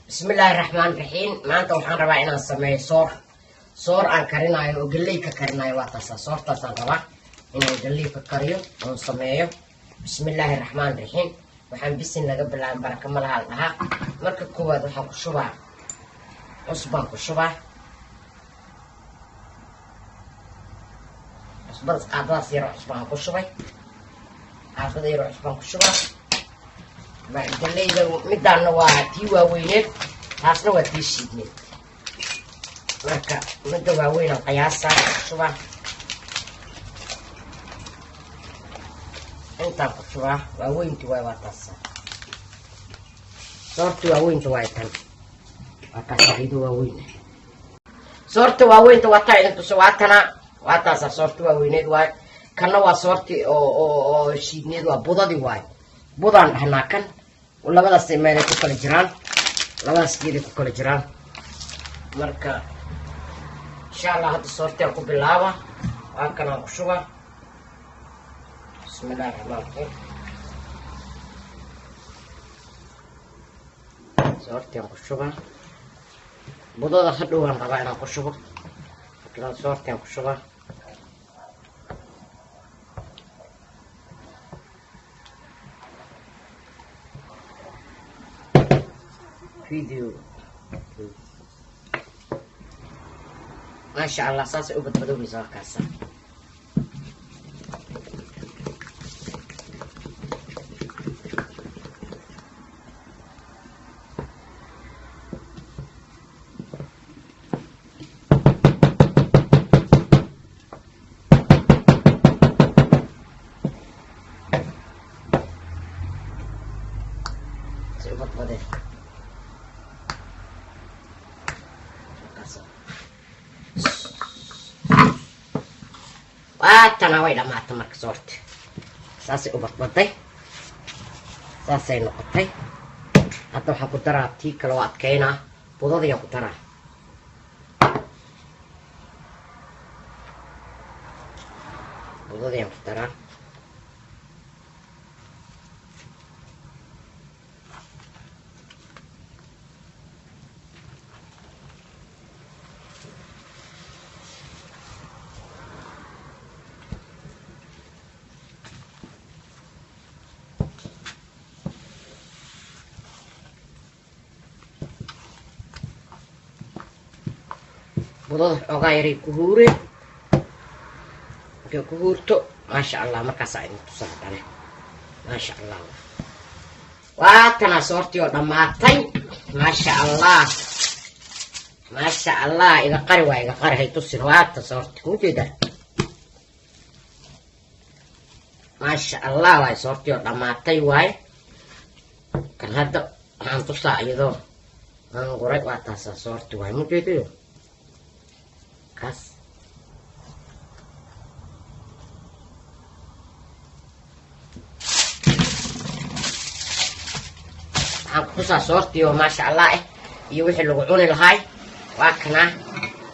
بسم الله الرحمن الرحيم. ما أنت وحنا ربعنا نسميه صور عن كرنا وقلي ككرنا واتسا صور تسان ربع إن قلي ككريو ونسميه بسم الله الرحمن الرحيم. وحن بسنا قبل أن بركة ملها لها مركب كواد وحن كشبع عصبان كشبع عصبان قاداس يروح عصبان كشبع عصبان يروح عصبان كشبع قلي إذا مدانا واتي ووينك taasna waa tii shiidneed marka midda waaweyn oo qiyaasa shubaa intaan ku shubaa waaweynti waa taasa soorta waaweynta waa tan waa taasaido waaweyn soorta waaweynta waa taa inta suwaatana waa taasa soorta waaweyneed waa kana waa soorti oo shiidneed waa budadii waay budaan dhahnaa kan labadaas meelay ku kala jiraan labadaas geed ku kala jiraan marka insha Allah hadda soortaan ku bilaaba waan kana ku shuba bismillaahir rahmaanir rahiim soortaan ku shuba budada hadhow aan rabaa inaan ku shubo marka soortaan ku shuba فيديو ما شاء الله صاصي وبدو ميزان كاسة سيبط بدي waatana way dhamaatay marka soorta saasay u badbaday saasay noqotay hadda waxaan ku daraa tii kale oo adkeynaa budadayaan ku daraa budada xoogaa yaray ku huure markay ku huurto maasha allah markaasaa idin tusaa dhale maasha allah waatana soortii oo dhammaatay maasha allah iga qari waa iga qari hay tusin waata soorti kuu jeeda maasha allah waay soortii oo dhammaatay waay kan hadda waxaan tusaa iyadoo aan guray waa taasaa soorti waay mu jeedayo kas waxaan ku tusaa soortii oo maasha allah iyo wixii lagu cuni lahaay waa kana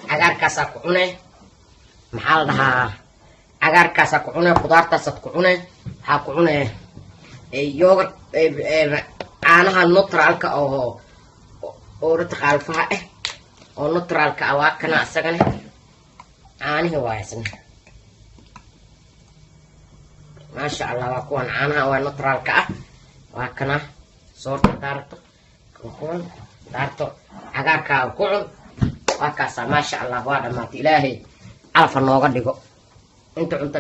cagaarkaasaa ku cune maxaa la dhahaa cagaarkaasaa ku cune qudaartaasaad ku cune waxaa ku cune yoogurt caanaha neutraalka oo rataqaalfaha oo neutraalka ah waa kana asagana caanihi waayasna maasha allah waa kuwan caanaha waa neutraalka ah waa kana soorta daarto kuwan daarto cagaarka ku cun waa kaasa maasha allah waa dhamaatay ilaahay alfa nooga dhigo inta cunta